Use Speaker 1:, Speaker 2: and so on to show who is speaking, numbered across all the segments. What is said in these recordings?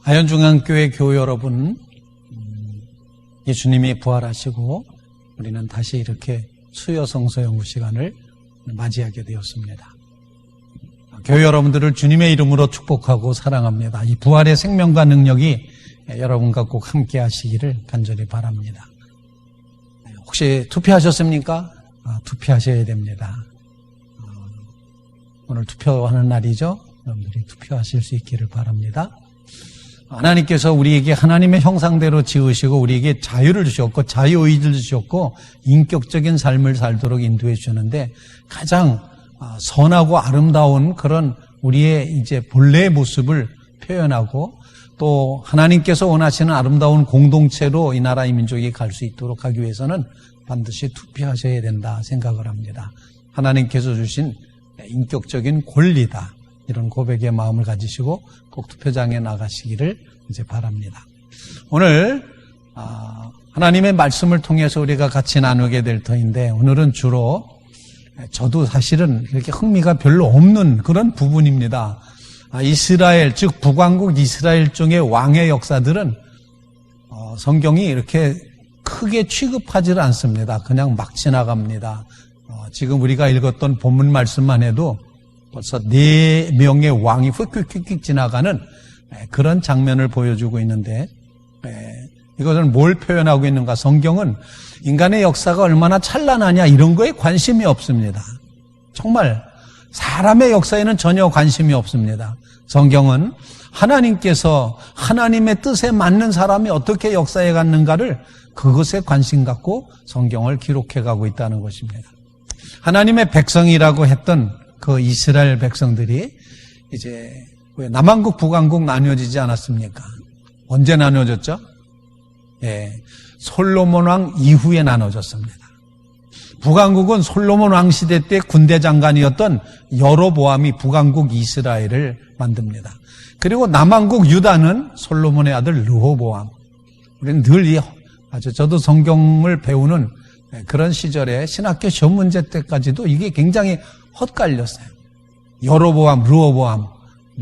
Speaker 1: 아현중앙교회 교회 여러분, 예수님이 부활하시고 우리는 다시 이렇게 수요성서 연구 시간을 맞이하게 되었습니다. 교회 여러분들을 주님의 이름으로 축복하고 사랑합니다. 이 부활의 생명과 능력이 여러분과 꼭 함께 하시기를 간절히 바랍니다. 혹시 투표하셨습니까? 투표하셔야 됩니다. 오늘 투표하는 날이죠. 여러분들이 투표하실 수 있기를 바랍니다. 하나님께서 우리에게 하나님의 형상대로 지으시고 우리에게 자유를 주셨고 자유의지를 주셨고 인격적인 삶을 살도록 인도해 주셨는데 가장 선하고 아름다운 그런 우리의 이제 본래의 모습을 표현하고 또 하나님께서 원하시는 아름다운 공동체로 이 나라 이 민족이 갈 수 있도록 하기 위해서는 반드시 투표하셔야 된다 생각을 합니다. 하나님께서 주신 인격적인 권리다. 이런 고백의 마음을 가지시고 꼭 투표장에 나가시기를 이제 바랍니다. 오늘 하나님의 말씀을 통해서 우리가 같이 나누게 될 터인데 오늘은 주로 저도 사실은 이렇게 흥미가 별로 없는 그런 부분입니다. 이스라엘 즉 북왕국 이스라엘 중의 왕의 역사들은 성경이 이렇게 크게 취급하지를 않습니다. 그냥 막 지나갑니다. 지금 우리가 읽었던 본문 말씀만 해도 벌써 4명의 왕이 휙휙휙 지나가는 그런 장면을 보여주고 있는데 이것은 뭘 표현하고 있는가? 성경은 인간의 역사가 얼마나 찬란하냐 이런 거에 관심이 없습니다. 정말 사람의 역사에는 전혀 관심이 없습니다. 성경은 하나님께서 하나님의 뜻에 맞는 사람이 어떻게 역사에 갔는가를 그것에 관심 갖고 성경을 기록해 가고 있다는 것입니다. 하나님의 백성이라고 했던 그 이스라엘 백성들이 이제 남왕국 북왕국 나뉘어지지 않았습니까? 언제 나뉘어졌죠? 솔로몬 왕 이후에 나눠졌습니다. 북왕국은 솔로몬 왕 시대 때 군대 장관이었던 여로보암이 북왕국 이스라엘을 만듭니다. 그리고 남왕국 유다는 솔로몬의 아들 르호보암. 우리는 늘 저도 성경을 배우는 그런 시절에 신학교 시험 문제 때까지도 이게 굉장히 헛갈렸어요. 여로보암, 르호보암,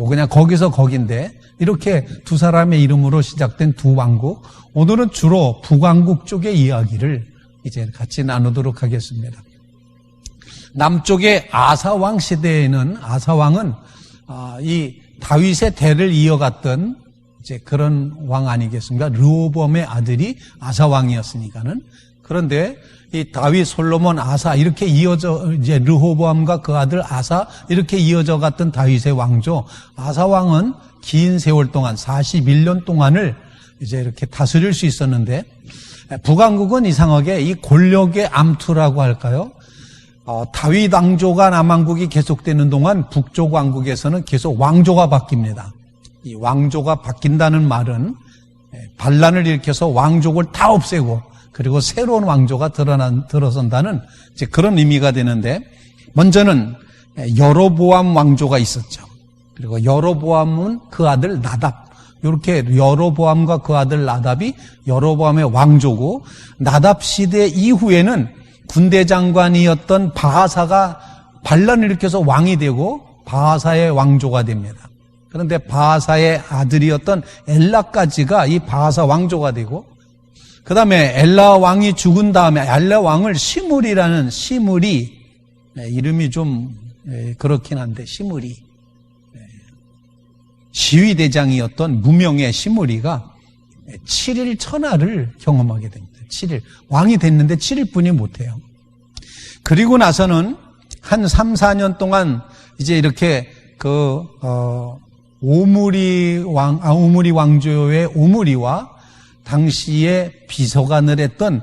Speaker 1: 그냥 거기서 거긴데 이렇게 두 사람의 이름으로 시작된 두 왕국. 오늘은 주로 북왕국 쪽의 이야기를 이제 같이 나누도록 하겠습니다. 남쪽의 아사왕 시대에는 아사왕은 이 다윗의 대를 이어갔던 이제 그런 왕 아니겠습니까? 르호보암의 아들이 아사왕이었으니까는. 그런데 이 다윗, 솔로몬, 아사 이렇게 이어져 이제 르호보암과 그 아들 아사 이렇게 이어져 갔던 다윗의 왕조. 아사 왕은 긴 세월 동안 41년 동안을 이제 이렇게 다스릴 수 있었는데 북왕국은 이상하게 이 권력의 암투라고 할까요? 다윗 왕조가 남왕국이 계속되는 동안 북쪽 왕국에서는 계속 왕조가 바뀝니다. 이 왕조가 바뀐다는 말은 반란을 일으켜서 왕족을 다 없애고 그리고 새로운 왕조가 들어선다는 이제 그런 의미가 되는데 먼저는 여로보암 왕조가 있었죠. 그리고 여로보암은 그 아들 나답. 이렇게 여로보암과 그 아들 나답이 여로보암의 왕조고 나답 시대 이후에는 군대 장관이었던 바하사가 반란을 일으켜서 왕이 되고 바하사의 왕조가 됩니다. 그런데 바하사의 아들이었던 엘라까지가 이 바하사 왕조가 되고 그 다음에 엘라 왕이 죽은 다음에 엘라 왕을 시므리라는 시므리 이름이 좀 그렇긴 한데 시므리 시위대장이었던 무명의 시므리가 7일 천하를 경험하게 됩니다. 7일 왕이 됐는데 7일뿐이 못해요. 그리고 나서는 한 3, 4년 동안 이제 이렇게 오므리 왕조의 오므리와 당시에 비서관을 했던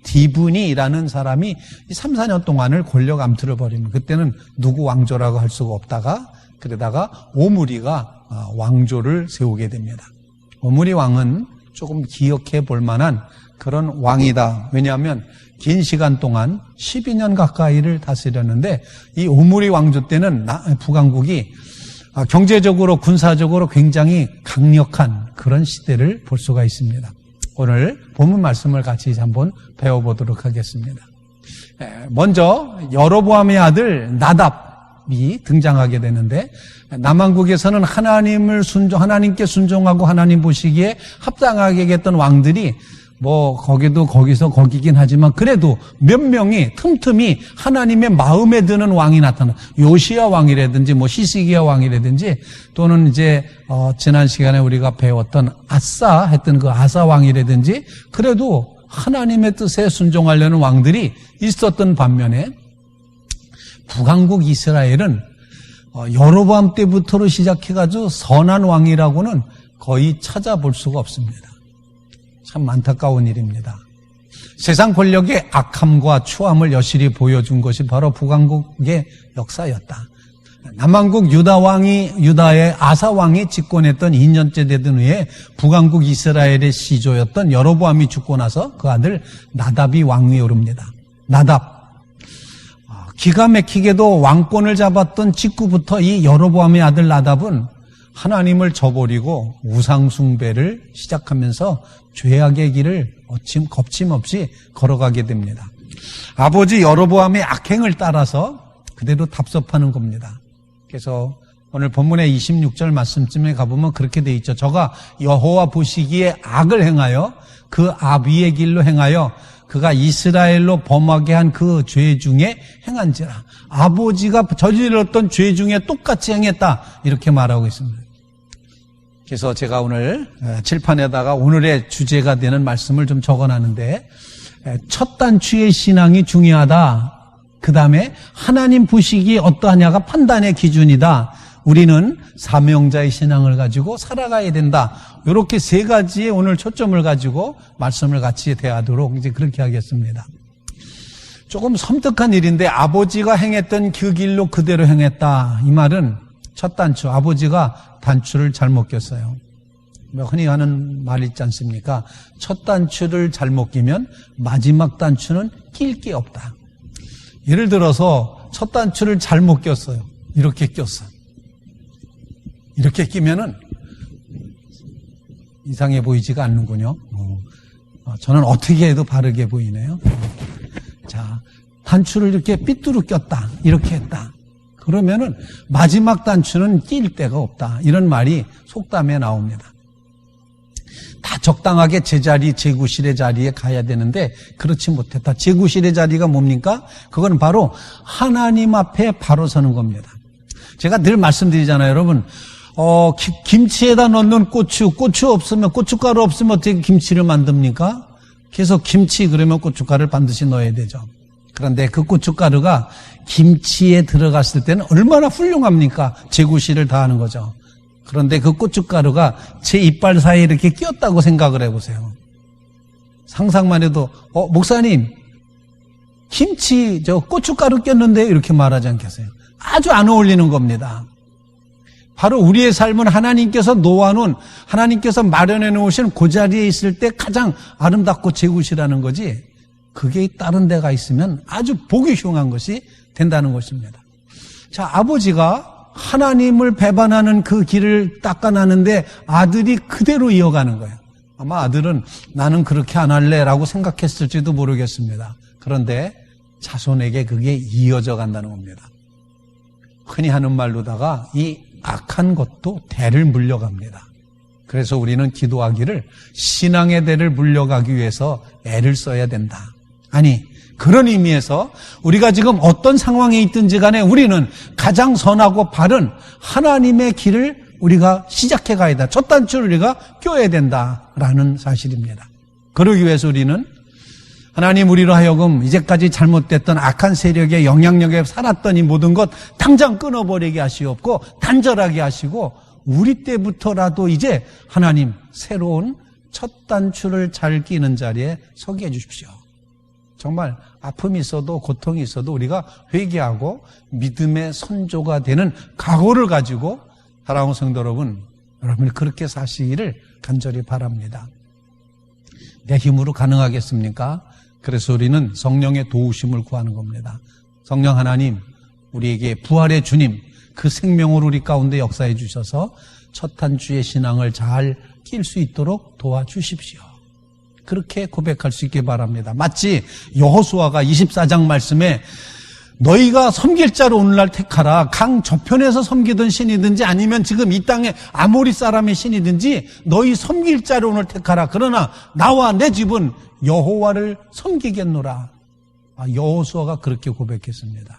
Speaker 1: 디브니라는 사람이 3, 4년 동안을 권력 암투를 벌입니다. 그때는 누구 왕조라고 할 수가 없다가 그러다가 오므리가 왕조를 세우게 됩니다. 오므리 왕은 조금 기억해 볼 만한 그런 왕이다. 왜냐하면 긴 시간 동안 12년 가까이를 다스렸는데 이 오므리 왕조 때는 북왕국이 경제적으로 군사적으로 굉장히 강력한 그런 시대를 볼 수가 있습니다. 오늘 본문 말씀을 같이 한번 배워보도록 하겠습니다. 먼저 여로보암의 아들 나답 아합이 등장하게 되는데, 남한국에서는 하나님께 순종하고 하나님 보시기에 합당하게 했던 왕들이 거기서 거기긴 하지만 그래도 몇 명이 틈틈이 하나님의 마음에 드는 왕이 나타나. 요시야 왕이라든지 히스기야 왕이라든지 또는 이제 지난 시간에 우리가 배웠던 아사 했던 그 아사 왕이라든지 그래도 하나님의 뜻에 순종하려는 왕들이 있었던 반면에 북왕국 이스라엘은 여로보암 때부터로 시작해가지고 선한 왕이라고는 거의 찾아볼 수가 없습니다. 참 안타까운 일입니다. 세상 권력의 악함과 추함을 여실히 보여준 것이 바로 북왕국의 역사였다. 남왕국 유다의 아사 왕이 집권했던 2년째 되던 후에 북왕국 이스라엘의 시조였던 여로보암이 죽고 나서 그 아들 나답이 왕위에 오릅니다. 나답. 기가 막히게도 왕권을 잡았던 직후부터 이 여로보암의 아들 나답은 하나님을 저버리고 우상숭배를 시작하면서 죄악의 길을 겁침없이 걸어가게 됩니다. 아버지 여로보암의 악행을 따라서 그대로 답습하는 겁니다. 그래서 오늘 본문의 26절 말씀쯤에 가보면 그렇게 돼 있죠. 저가 여호와 보시기에 악을 행하여 그 아비의 길로 행하여 그가 이스라엘로 범하게 한 그 죄 중에 행한지라. 아버지가 저질렀던 죄 중에 똑같이 행했다. 이렇게 말하고 있습니다. 그래서 제가 오늘 칠판에다가 오늘의 주제가 되는 말씀을 좀 적어놨는데, 첫 단추의 신앙이 중요하다. 그 다음에 하나님 보시기에 어떠하냐가 판단의 기준이다. 우리는 사명자의 신앙을 가지고 살아가야 된다. 이렇게 세 가지의 오늘 초점을 가지고 말씀을 같이 대하도록 이제 그렇게 하겠습니다. 조금 섬뜩한 일인데 아버지가 행했던 그 길로 그대로 행했다. 이 말은 첫 단추, 아버지가 단추를 잘못 꼈어요. 흔히 하는 말 있지 않습니까? 첫 단추를 잘못 끼면 마지막 단추는 낄 게 없다. 예를 들어서 첫 단추를 잘못 꼈어요. 이렇게 꼈어요. 이렇게 끼면은 이상해 보이지가 않는군요. 저는 어떻게 해도 바르게 보이네요. 자, 단추를 이렇게 삐뚤어 꼈다. 이렇게 했다. 그러면은 마지막 단추는 낄 데가 없다. 이런 말이 속담에 나옵니다. 다 적당하게 제구실의 자리에 가야 되는데 그렇지 못했다. 제구실의 자리가 뭡니까? 그건 바로 하나님 앞에 바로 서는 겁니다. 제가 늘 말씀드리잖아요. 여러분, 김치에다 넣는 고추 없으면, 고춧가루 없으면 어떻게 김치를 만듭니까? 그래서 김치 그러면 고춧가루를 반드시 넣어야 되죠. 그런데 그 고춧가루가 김치에 들어갔을 때는 얼마나 훌륭합니까? 제구실을 다하는 거죠. 그런데 그 고춧가루가 제 이빨 사이에 이렇게 끼었다고 생각을 해보세요. 상상만 해도 목사님 김치 고춧가루 꼈는데 이렇게 말하지 않겠어요? 아주 안 어울리는 겁니다. 바로 우리의 삶은 하나님께서 놓아놓은, 하나님께서 마련해 놓으신 그 자리에 있을 때 가장 아름답고 제구시라는 거지, 그게 다른 데가 있으면 아주 보기 흉한 것이 된다는 것입니다. 자, 아버지가 하나님을 배반하는 그 길을 닦아나는데 아들이 그대로 이어가는 거예요. 아마 아들은 나는 그렇게 안 할래라고 생각했을지도 모르겠습니다. 그런데 자손에게 그게 이어져 간다는 겁니다. 흔히 하는 말로다가 이 악한 것도 대를 물려갑니다. 그래서 우리는 기도하기를 신앙의 대를 물려가기 위해서 애를 써야 된다. 아니, 그런 의미에서 우리가 지금 어떤 상황에 있든지 간에 우리는 가장 선하고 바른 하나님의 길을 우리가 시작해 가야 된다. 첫 단추를 우리가 껴야 된다라는 사실입니다. 그러기 위해서 우리는 하나님 우리로 하여금 이제까지 잘못됐던 악한 세력의 영향력에 살았던 이 모든 것 당장 끊어버리게 하시옵고 단절하게 하시고 우리 때부터라도 이제 하나님 새로운 첫 단추를 잘 끼는 자리에 서게 해주십시오. 정말 아픔이 있어도 고통이 있어도 우리가 회개하고 믿음의 선조가 되는 각오를 가지고 사랑하는 성도 여러분, 여러분이 그렇게 사시기를 간절히 바랍니다. 내 힘으로 가능하겠습니까? 그래서 우리는 성령의 도우심을 구하는 겁니다. 성령 하나님, 우리에게 부활의 주님, 그 생명으로 우리 가운데 역사해 주셔서 첫 단추의 신앙을 잘 낄 수 있도록 도와주십시오. 그렇게 고백할 수 있게 바랍니다. 마치 여호수아가 24장 말씀에 너희가 섬길 자를 오늘날 택하라. 강 저편에서 섬기던 신이든지 아니면 지금 이 땅에 아모리 사람의 신이든지 너희 섬길 자를 오늘 택하라. 그러나 나와 내 집은 여호와를 섬기겠노라. 여호수아가 그렇게 고백했습니다.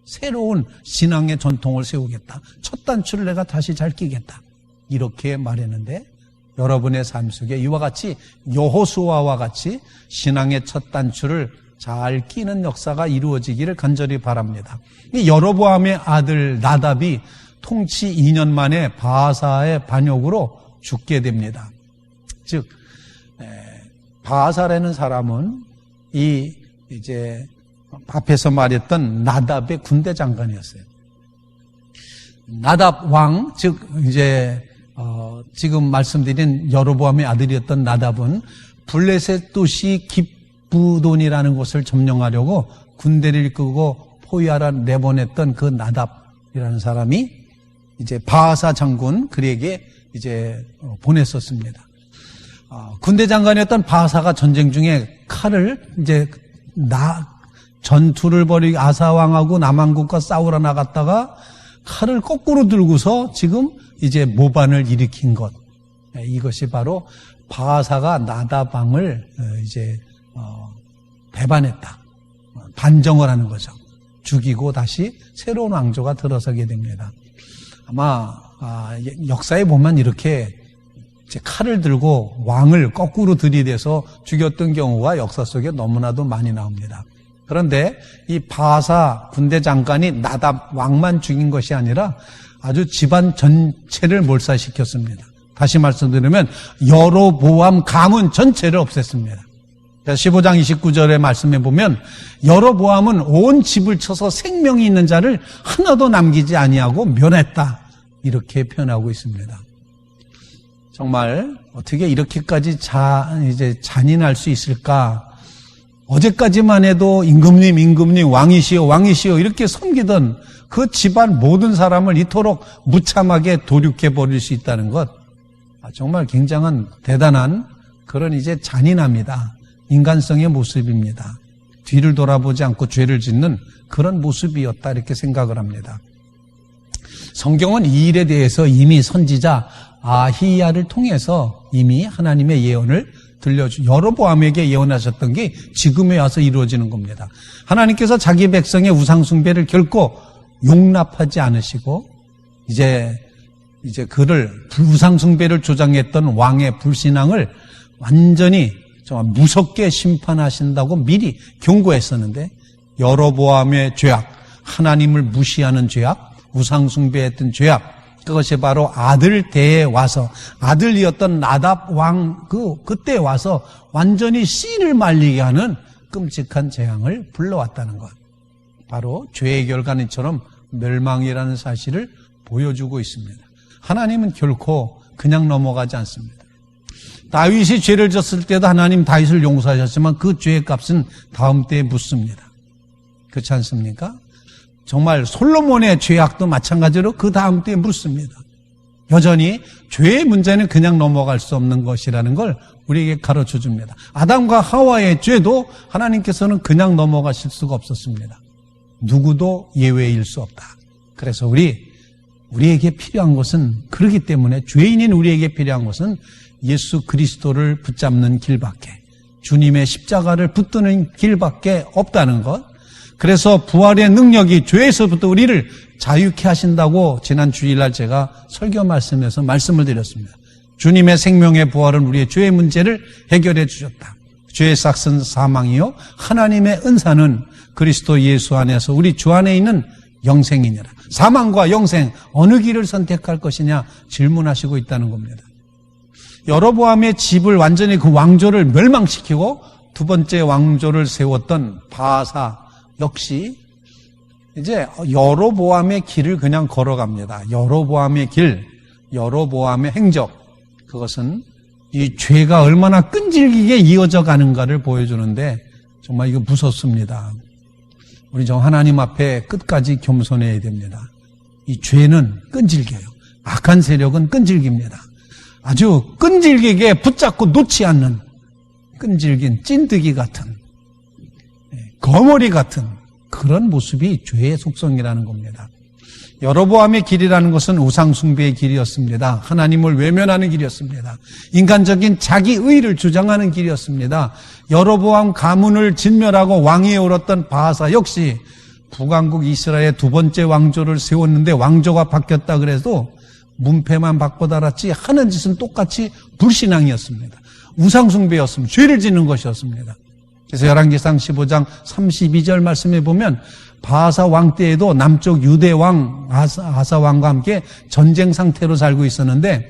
Speaker 1: 새로운 신앙의 전통을 세우겠다. 첫 단추를 내가 다시 잘 끼겠다. 이렇게 말했는데 여러분의 삶 속에 이와 같이 여호수아와 같이 신앙의 첫 단추를 잘 끼는 역사가 이루어지기를 간절히 바랍니다. 이 여로보암의 아들 나답이 통치 2년 만에 바하사의 반역으로 죽게 됩니다. 즉 바하사라는 사람은 이제 앞에서 말했던 나답의 군대 장관이었어요. 나답 왕, 즉 이제 지금 말씀드린 여로보암의 아들이었던 나답은 블레셋 도시 기브돈이라는 곳을 점령하려고 군대를 이끌고 포위하러 내보냈던 그 나답이라는 사람이 이제 바하사 장군 그에게 이제 보냈었습니다. 군대 장관이었던 바하사가 전쟁 중에 칼을 이제 전투를 벌이고 아사 왕하고 남왕국과 싸우러 나갔다가 칼을 거꾸로 들고서 지금 이제 모반을 일으킨 것. 이것이 바로 바하사가 나답 왕을 이제 배반했다. 반정을 하는 거죠. 죽이고 다시 새로운 왕조가 들어서게 됩니다. 아마 역사에 보면 이렇게 이제 칼을 들고 왕을 거꾸로 들이대서 죽였던 경우가 역사 속에 너무나도 많이 나옵니다. 그런데 이 바하사 군대 장관이 나답 왕만 죽인 것이 아니라 아주 집안 전체를 몰살시켰습니다. 다시 말씀드리면 여로보암 가문 전체를 없앴습니다. 15장 29절의 말씀에 보면 여로보암은 온 집을 쳐서 생명이 있는 자를 하나도 남기지 아니하고 멸했다. 이렇게 표현하고 있습니다. 정말 어떻게 이렇게까지 이제 잔인할 수 있을까? 어제까지만 해도 임금님 왕이시여 이렇게 섬기던 그 집안 모든 사람을 이토록 무참하게 도륙해 버릴 수 있다는 것, 정말 굉장한 대단한 그런 이제 잔인함이다. 인간성의 모습입니다. 뒤를 돌아보지 않고 죄를 짓는 그런 모습이었다 이렇게 생각을 합니다. 성경은 이 일에 대해서 이미 선지자 아히야를 통해서 이미 하나님의 예언을 여로보암에게 예언하셨던 게 지금에 와서 이루어지는 겁니다. 하나님께서 자기 백성의 우상 숭배를 결코 용납하지 않으시고 이제 그를 우상 숭배를 조장했던 왕의 불신앙을 완전히 정말 무섭게 심판하신다고 미리 경고했었는데 여로보암의 죄악, 하나님을 무시하는 죄악, 우상 숭배했던 죄악, 그것이 바로 아들 때에 와서 아들이었던 나답 왕 그때 와서 완전히 씨를 말리게 하는 끔찍한 재앙을 불러왔다는 것. 바로 죄의 결과는처럼 멸망이라는 사실을 보여주고 있습니다. 하나님은 결코 그냥 넘어가지 않습니다. 다윗이 죄를 졌을 때도 하나님 다윗을 용서하셨지만 그 죄의 값은 다음 때에 묻습니다. 그렇지 않습니까? 정말 솔로몬의 죄악도 마찬가지로 그 다음 때에 묻습니다. 여전히 죄의 문제는 그냥 넘어갈 수 없는 것이라는 걸 우리에게 가르쳐 줍니다. 아담과 하와의 죄도 하나님께서는 그냥 넘어가실 수가 없었습니다. 누구도 예외일 수 없다. 그래서 우리에게 필요한 것은 그렇기 때문에 죄인인 우리에게 필요한 것은 예수 그리스도를 붙잡는 길밖에, 주님의 십자가를 붙드는 길밖에 없다는 것. 그래서 부활의 능력이 죄에서부터 우리를 자유케 하신다고 지난 주일날 제가 설교 말씀에서 말씀을 드렸습니다. 주님의 생명의 부활은 우리의 죄의 문제를 해결해 주셨다. 죄의 삭은 사망이요 하나님의 은사는 그리스도 예수 안에서 우리 주 안에 있는 영생이니라. 사망과 영생 어느 길을 선택할 것이냐 질문하시고 있다는 겁니다. 여로보암의 집을 완전히 그 왕조를 멸망시키고 두 번째 왕조를 세웠던 바하사 역시 이제 여로보암의 길을 그냥 걸어갑니다. 여로보암의 길, 여로보암의 행적, 그것은 이 죄가 얼마나 끈질기게 이어져 가는가를 보여주는데 정말 이거 무섭습니다. 우리 저 하나님 앞에 끝까지 겸손해야 됩니다. 이 죄는 끈질겨요. 악한 세력은 끈질깁니다. 아주 끈질기게 붙잡고 놓지 않는 끈질긴 찐득이 같은, 거머리 같은 그런 모습이 죄의 속성이라는 겁니다. 여로보암의 길이라는 것은 우상숭배의 길이었습니다. 하나님을 외면하는 길이었습니다. 인간적인 자기의를 주장하는 길이었습니다. 여로보암 가문을 진멸하고 왕위에 오랐던 바하사 역시 북왕국 이스라엘의 두 번째 왕조를 세웠는데 왕조가 바뀌었다 그래도 문패만 바꿔달았지 하는 짓은 똑같이 불신앙이었습니다. 우상숭배였습니다. 죄를 짓는 것이었습니다. 그래서 열왕기상 15장 32절 말씀에 보면 바하사 왕 때에도 남쪽 유대 왕 아사 왕과 함께 전쟁 상태로 살고 있었는데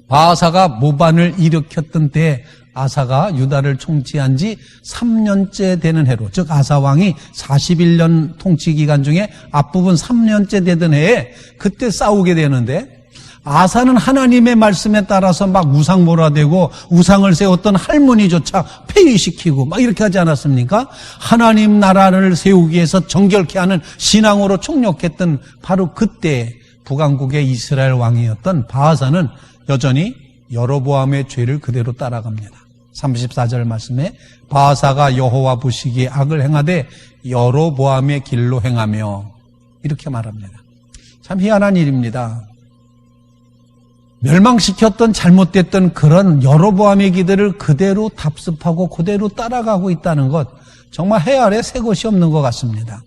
Speaker 1: 바하사가 모반을 일으켰던 때에 아사가 유다를 통치한 지 3년째 되는 해로, 즉 아사 왕이 41년 통치 기간 중에 앞부분 3년째 되던 해에 그때 싸우게 되는데 아사는 하나님의 말씀에 따라서 막 우상 몰아대고 우상을 세웠던 할머니조차 폐위시키고 막 이렇게 하지 않았습니까? 하나님 나라를 세우기 위해서 정결케 하는 신앙으로 총력했던 바로 그때 북왕국의 이스라엘 왕이었던 바하사는 여전히 여로보암의 죄를 그대로 따라갑니다. 34절 말씀에 바하사가 여호와 보시기에 악을 행하되 여로보암의 길로 행하며 이렇게 말합니다. 참 희한한 일입니다. 멸망시켰던 잘못됐던 그런 여로보암의 길들을 그대로 답습하고 그대로 따라가고 있다는 것, 정말 해 아래 새 것이 없는 것 같습니다.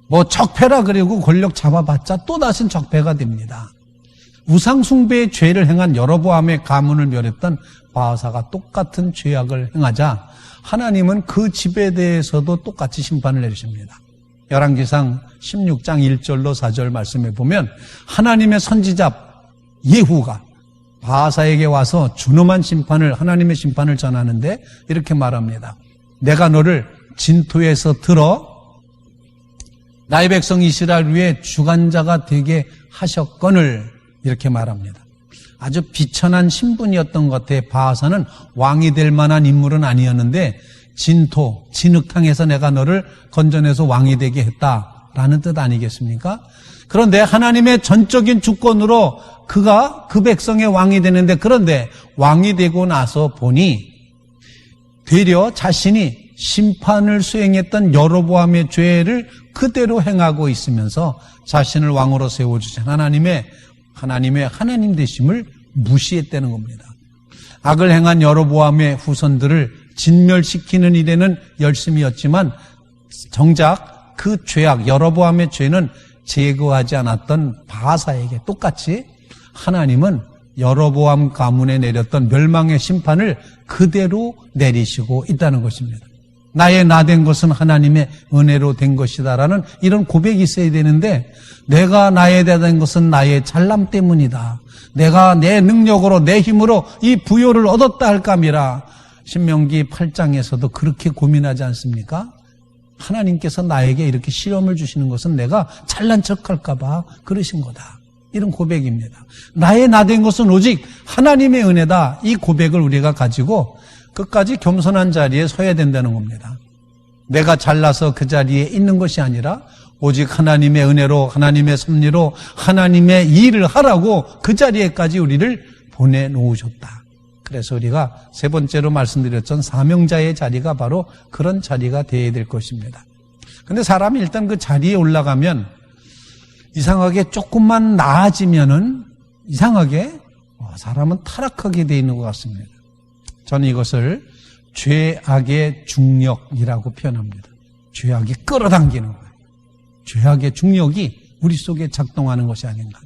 Speaker 1: 뭐 적폐라 그리고 권력 잡아봤자 또다시 적폐가 됩니다. 우상숭배의 죄를 행한 여로보암의 가문을 멸했던 바하사가 똑같은 죄악을 행하자 하나님은 그 집에 대해서도 똑같이 심판을 내리십니다. 열왕기상 16장 1절로 4절 말씀에 보면 하나님의 선지자 예후가 바하사에게 와서 준엄한 심판을, 하나님의 심판을 전하는데 이렇게 말합니다. 내가 너를 진토에서 들어 나의 백성 이스라엘 위에 주관자가 되게 하셨거늘 이렇게 말합니다. 아주 비천한 신분이었던 것 같아. 바하사는 왕이 될 만한 인물은 아니었는데 진토, 진흙탕에서 내가 너를 건져내서 왕이 되게 했다라는 뜻 아니겠습니까? 그런데 하나님의 전적인 주권으로 그가 그 백성의 왕이 되는데, 그런데 왕이 되고 나서 보니 되려 자신이 심판을 수행했던 여로보암의 죄를 그대로 행하고 있으면서 자신을 왕으로 세워주신 하나님의 하나님 되심을 무시했다는 겁니다. 악을 행한 여로보암의 후손들을 진멸시키는 일에는 열심이었지만 정작 그 죄악, 여로보암의 죄는 제거하지 않았던 바하사에게 똑같이 하나님은 여로보암 가문에 내렸던 멸망의 심판을 그대로 내리시고 있다는 것입니다. 나의 나 된 것은 하나님의 은혜로 된 것이다라는 이런 고백이 있어야 되는데, 내가 나의 나 된 것은 나의 잘남 때문이다. 내가 내 능력으로 내 힘으로 이 부요를 얻었다 할까미라. 신명기 8장에서도 그렇게 고민하지 않습니까? 하나님께서 나에게 이렇게 시험을 주시는 것은 내가 잘난 척할까 봐 그러신 거다. 이런 고백입니다. 나의 나 된 것은 오직 하나님의 은혜다. 이 고백을 우리가 가지고 끝까지 겸손한 자리에 서야 된다는 겁니다. 내가 잘나서 그 자리에 있는 것이 아니라 오직 하나님의 은혜로, 하나님의 섭리로 하나님의 일을 하라고 그 자리에까지 우리를 보내놓으셨다. 그래서 우리가 세 번째로 말씀드렸던 사명자의 자리가 바로 그런 자리가 되어야 될 것입니다. 그런데 사람이 일단 그 자리에 올라가면 이상하게 조금만 나아지면은 이상하게 사람은 타락하게 되어 있는 것 같습니다. 저는 이것을 죄악의 중력이라고 표현합니다. 죄악이 끌어당기는 거예요. 죄악의 중력이 우리 속에 작동하는 것이 아닌가.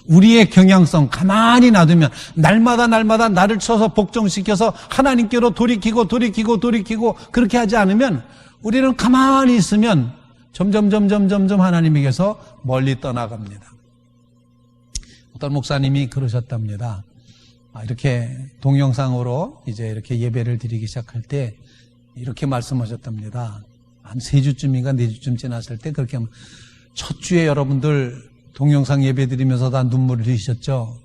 Speaker 1: 우리의 경향성 가만히 놔두면 날마다 나를 쳐서 복종시켜서 하나님께로 돌이키고 그렇게 하지 않으면 우리는 가만히 있으면 점점 하나님에게서 멀리 떠나갑니다. 어떤 목사님이 그러셨답니다. 이렇게 동영상으로 이제 이렇게 예배를 드리기 시작할 때 이렇게 말씀하셨답니다. 한 3주쯤인가 4주쯤 지났을 때 그렇게 하면, 첫 주에 여러분들 동영상 예배 드리면서 다 눈물을 흘리셨죠?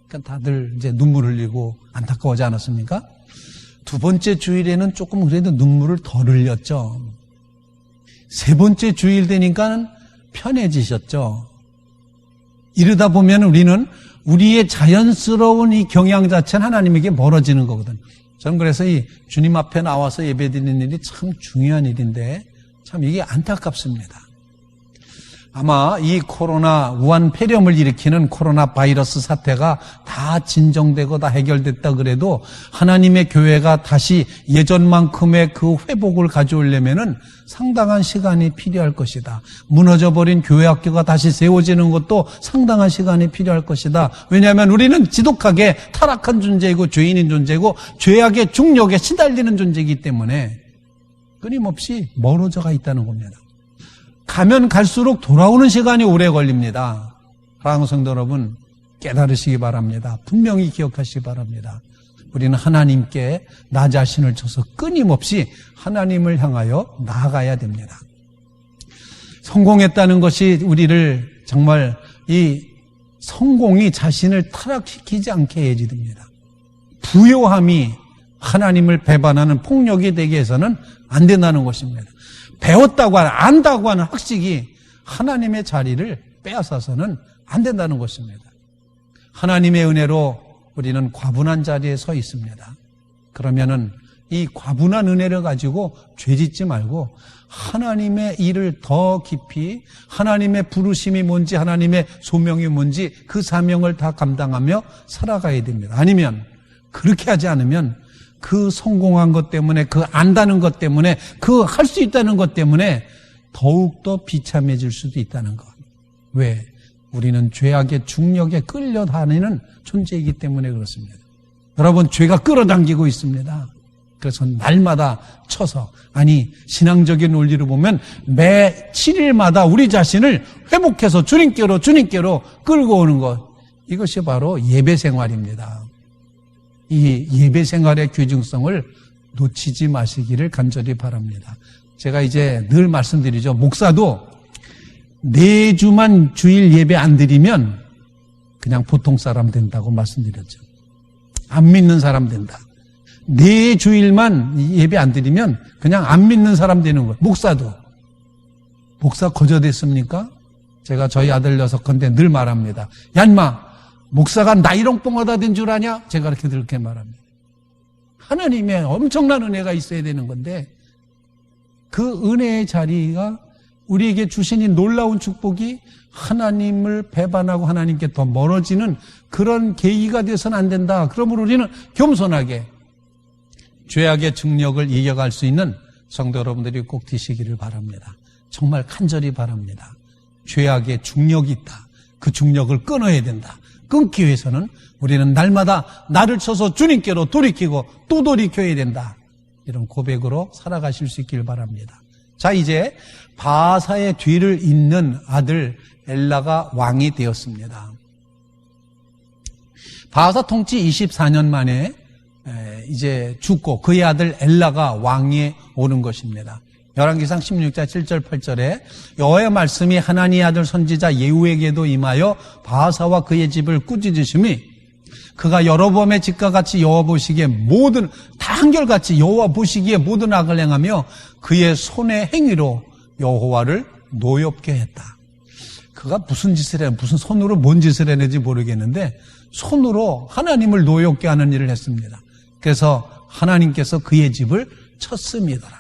Speaker 1: 그러니까 다들 이제 눈물 흘리고 안타까워하지 않았습니까? 두 번째 주일에는 조금 그래도 눈물을 덜 흘렸죠. 세 번째 주일 되니까는 편해지셨죠. 이러다 보면 우리는 우리의 자연스러운 이 경향 자체는 하나님에게 멀어지는 거거든. 저는 그래서 이 주님 앞에 나와서 예배드리는 일이 참 중요한 일인데 참 이게 안타깝습니다. 아마 이 코로나 우한 폐렴을 일으키는 코로나 바이러스 사태가 다 진정되고 다 해결됐다 그래도 하나님의 교회가 다시 예전만큼의 그 회복을 가져오려면은 상당한 시간이 필요할 것이다. 무너져버린 교회 학교가 다시 세워지는 것도 상당한 시간이 필요할 것이다. 왜냐하면 우리는 지독하게 타락한 존재이고 죄인인 존재이고 죄악의 중력에 시달리는 존재이기 때문에 끊임없이 멀어져가 있다는 겁니다. 가면 갈수록 돌아오는 시간이 오래 걸립니다. 사랑하는 성도 여러분, 깨달으시기 바랍니다. 분명히 기억하시기 바랍니다. 우리는 하나님께 나 자신을 쳐서 끊임없이 하나님을 향하여 나아가야 됩니다. 성공했다는 것이 우리를 정말 이 성공이 자신을 타락시키지 않게 해야지 됩니다. 부요함이 하나님을 배반하는 폭력이 되게 해서는 안 된다는 것입니다. 배웠다고 하는, 안다고 하는 학식이 하나님의 자리를 빼앗아서는 안 된다는 것입니다. 하나님의 은혜로 우리는 과분한 자리에 서 있습니다. 그러면은 이 과분한 은혜를 가지고 죄짓지 말고 하나님의 일을 더 깊이, 하나님의 부르심이 뭔지, 하나님의 소명이 뭔지 그 사명을 다 감당하며 살아가야 됩니다. 아니면 그렇게 하지 않으면 그 성공한 것 때문에, 그 안다는 것 때문에, 그 할 수 있다는 것 때문에 더욱더 비참해질 수도 있다는 것. 왜? 우리는 죄악의 중력에 끌려다니는 존재이기 때문에 그렇습니다. 여러분, 죄가 끌어당기고 있습니다. 그래서 날마다 쳐서, 아니 신앙적인 논리로 보면 매 7일마다 우리 자신을 회복해서 주님께로 끌고 오는 것, 이것이 바로 예배 생활입니다. 이 예배 생활의 귀중성을 놓치지 마시기를 간절히 바랍니다. 제가 이제 늘 말씀드리죠. 목사도 4주만 주일 예배 안 드리면 그냥 보통 사람 된다고 말씀드렸죠. 안 믿는 사람 된다. 4주일만 예배 안 드리면 그냥 안 믿는 사람 되는 거예요. 목사도. 목사 거저됐습니까? 제가 저희 아들 녀석한테 늘 말합니다. 야 인마, 목사가 나이롱뽕하다 된 줄 아냐? 제가 그렇게 말합니다. 하나님의 엄청난 은혜가 있어야 되는 건데 그 은혜의 자리가 우리에게 주신 이 놀라운 축복이 하나님을 배반하고 하나님께 더 멀어지는 그런 계기가 돼서는 안 된다. 그러므로 우리는 겸손하게 죄악의 중력을 이겨갈 수 있는 성도 여러분들이 꼭 되시기를 바랍니다. 정말 간절히 바랍니다. 죄악의 중력이 있다. 그 중력을 끊어야 된다. 끊기 위해서는 우리는 날마다 나를 쳐서 주님께로 돌이키고 또 돌이켜야 된다. 이런 고백으로 살아가실 수 있길 바랍니다. 자, 이제 바하사의 뒤를 잇는 아들 엘라가 왕이 되었습니다. 바하사 통치 24년 만에 이제 죽고 그의 아들 엘라가 왕위에 오른 것입니다. 열왕기상 16장 7절 8절에 여호와의 말씀이 하나니의 아들 선지자 예후에게도 임하여 바하사와 그의 집을 꾸짖으심이 그가 여로보암의 집과 같이 여호와 보시기에 모든 다 한결같이 여호와 보시기에 모든 악을 행하며 그의 손의 행위로 여호와를 노엽게 했다. 그가 무슨 짓을 해, 무슨 손으로 뭔 짓을 했는지 모르겠는데 손으로 하나님을 노엽게 하는 일을 했습니다. 그래서 하나님께서 그의 집을 쳤습니다.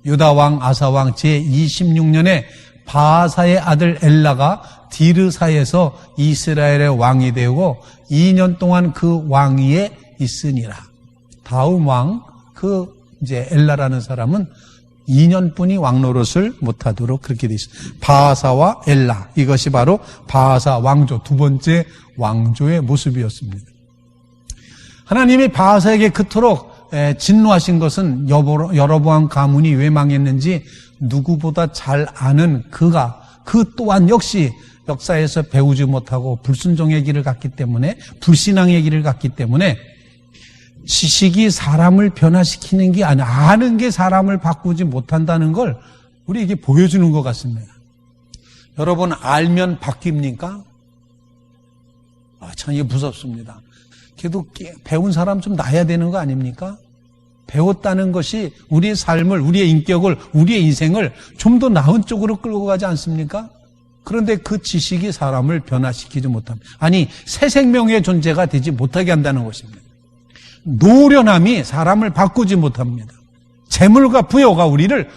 Speaker 1: 유다왕 아사왕 제26년에 바하사의 아들 엘라가 디르사에서 이스라엘의 왕이 되고 2년 동안 그 왕위에 있으니라. 다음 왕, 이제 엘라라는 사람은 2년뿐이 왕 노릇을 못하도록 그렇게 되어 있습니다. 바하사와 엘라, 이것이 바로 바하사 왕조, 두 번째 왕조의 모습이었습니다. 하나님이 바하사에게 그토록 진노하신 것은 여로보암 가문이 왜 망했는지 누구보다 잘 아는 그 또한 역시 역사에서 배우지 못하고 불순종의 길을 갔기 때문에, 불신앙의 길을 갔기 때문에 지식이 사람을 변화시키는 게 아니라 아는 게 사람을 바꾸지 못한다는 걸 우리에게 보여주는 것 같습니다. 여러분, 알면 바뀝니까? 참 이게 무섭습니다. 그래도 배운 사람 좀 나야 되는 거 아닙니까? 배웠다는 것이 우리의 삶을, 우리의 인격을, 우리의 인생을 좀 더 나은 쪽으로 끌고 가지 않습니까? 그런데 그 지식이 사람을 변화시키지 못합니다. 아니, 새 생명의 존재가 되지 못하게 한다는 것입니다. 노련함이 사람을 바꾸지 못합니다. 재물과 부여가 우리를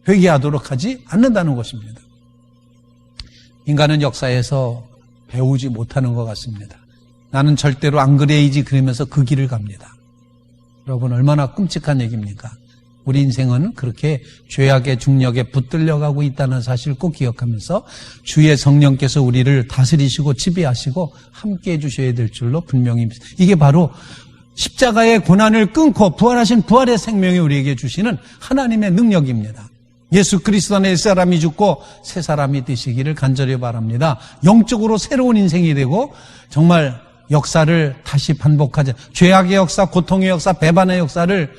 Speaker 1: 회개하도록 하지 않는다는 것입니다. 인간은 역사에서 배우지 못하는 것 같습니다. 나는 절대로 안 그래야지 그러면서 그 길을 갑니다. 여러분, 얼마나 끔찍한 얘기입니까? 우리 인생은 그렇게 죄악의 중력에 붙들려가고 있다는 사실을 꼭 기억하면서 주의 성령께서 우리를 다스리시고 지배하시고 함께해 주셔야 될 줄로 분명히 믿습니다. 이게 바로 십자가의 고난을 끊고 부활하신 부활의 생명이 우리에게 주시는 하나님의 능력입니다. 예수 그리스도 안에 사람이 죽고 새 사람이 되시기를 간절히 바랍니다. 영적으로 새로운 인생이 되고 정말 역사를 다시 반복하지, 죄악의 역사, 고통의 역사, 배반의 역사를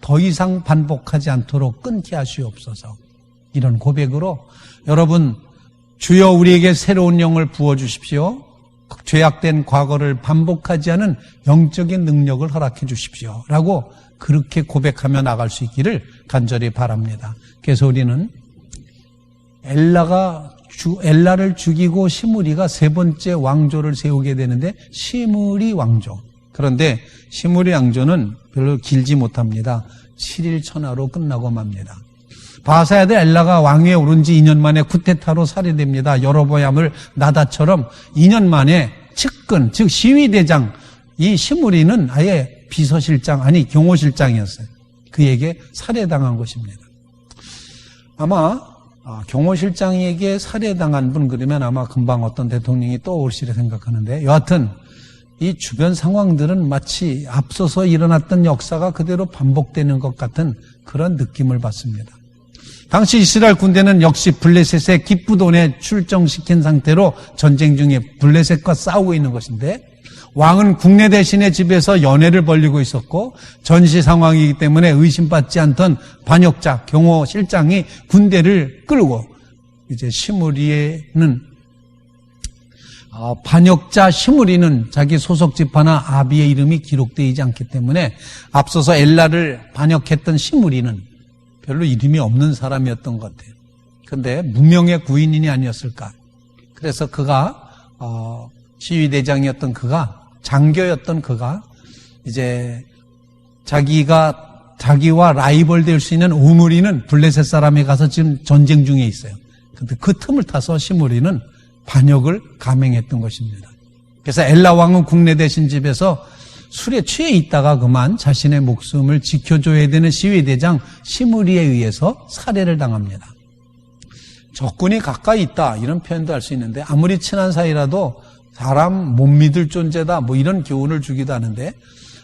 Speaker 1: 더 이상 반복하지 않도록 끊게 하시옵소서. 이런 고백으로 여러분, 주여 우리에게 새로운 영을 부어주십시오. 죄악된 과거를 반복하지 않은 영적인 능력을 허락해 주십시오. 라고 그렇게 고백하며 나갈 수 있기를 간절히 바랍니다. 그래서 우리는 엘라를 죽이고 시므리가 세 번째 왕조를 세우게 되는데 시므리 왕조. 그런데 시므리 왕조는 별로 길지 못합니다. 7일 천하로 끝나고 맙니다. 바하사의 아들 엘라가 왕위에 오른 지 2년 만에 쿠데타로 살해됩니다. 여로보암을 나다처럼 2년 만에 측근, 즉 시위대장, 이 시므리는 아예 비서실장, 아니 경호실장이었어요. 그에게 살해당한 것입니다. 아마 경호실장에게 살해당한 분 그러면 아마 금방 어떤 대통령이 떠오르시려 생각하는데, 여하튼 이 주변 상황들은 마치 앞서서 일어났던 역사가 그대로 반복되는 것 같은 그런 느낌을 받습니다. 당시 이스라엘 군대는 역시 블레셋의 기브돈에 출정시킨 상태로 전쟁 중에 블레셋과 싸우고 있는 것인데, 왕은 국내 대신의 집에서 연회를 벌이고 있었고 전시 상황이기 때문에 의심받지 않던 반역자 경호실장이 군대를 끌고 이제 반역자 시므리는 자기 소속 지파나 아비의 이름이 기록되지 않기 때문에 앞서서 엘라를 반역했던 시므리는 별로 이름이 없는 사람이었던 것 같아요. 그런데 무명의 구인인이 아니었을까. 그래서 그가 시위대장이었던 그가, 장교였던 그가 이제 자기와 라이벌 될 수 있는 오므리는 블레셋 사람에 가서 지금 전쟁 중에 있어요. 근데 그 틈을 타서 시므리는 반역을 감행했던 것입니다. 그래서 엘라 왕은 국내 대신 집에서 술에 취해 있다가 그만 자신의 목숨을 지켜줘야 되는 시위대장 시므리에 의해서 살해를 당합니다. 적군이 가까이 있다 이런 표현도 할 수 있는데, 아무리 친한 사이라도 사람 못 믿을 존재다 뭐 이런 교훈을 주기도 하는데,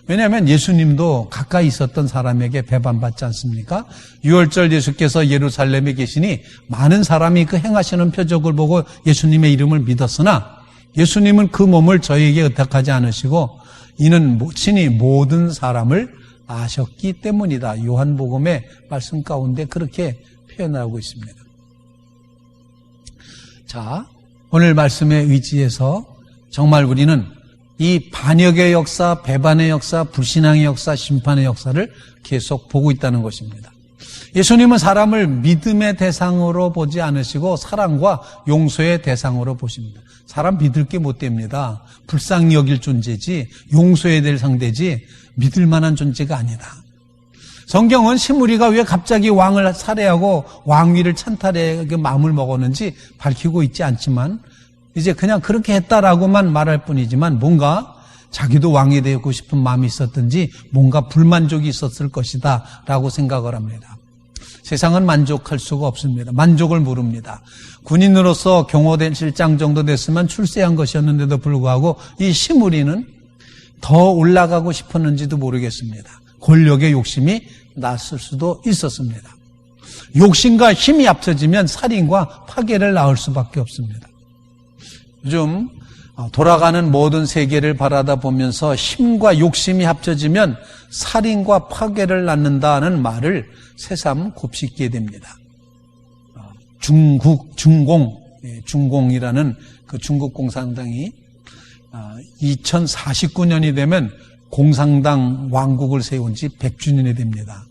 Speaker 1: 왜냐하면 예수님도 가까이 있었던 사람에게 배반받지 않습니까? 유월절 예수께서 예루살렘에 계시니 많은 사람이 그 행하시는 표적을 보고 예수님의 이름을 믿었으나 예수님은 그 몸을 저희에게 의탁하지 않으시고 이는 친히 모든 사람을 아셨기 때문이다. 요한복음의 말씀 가운데 그렇게 표현하고 있습니다. 자, 오늘 말씀에 의지해서 정말 우리는 이 반역의 역사, 배반의 역사, 불신앙의 역사, 심판의 역사를 계속 보고 있다는 것입니다. 예수님은 사람을 믿음의 대상으로 보지 않으시고 사랑과 용서의 대상으로 보십니다. 사람 믿을 게 못 됩니다. 불쌍히 여길 존재지, 용서해야 될 상대지 믿을 만한 존재가 아니다. 성경은 시므리가 왜 갑자기 왕을 살해하고 왕위를 찬탈해 마음을 먹었는지 밝히고 있지 않지만 이제 그냥 그렇게 했다라고만 말할 뿐이지만 뭔가 자기도 왕이 되고 싶은 마음이 있었든지 뭔가 불만족이 있었을 것이다 라고 생각을 합니다. 세상은 만족할 수가 없습니다. 만족을 모릅니다. 군인으로서 경호된 실장 정도 됐으면 출세한 것이었는데도 불구하고 이 시므리는 더 올라가고 싶었는지도 모르겠습니다. 권력의 욕심이 났을 수도 있었습니다. 욕심과 힘이 합쳐지면 살인과 파괴를 낳을 수밖에 없습니다. 요즘 돌아가는 모든 세계를 바라다 보면서 힘과 욕심이 합쳐지면 살인과 파괴를 낳는다는 말을 새삼 곱씹게 됩니다. 중공이라는 그 중국 공산당이 2049년이 되면 공산당 왕국을 세운 지 100주년이 됩니다.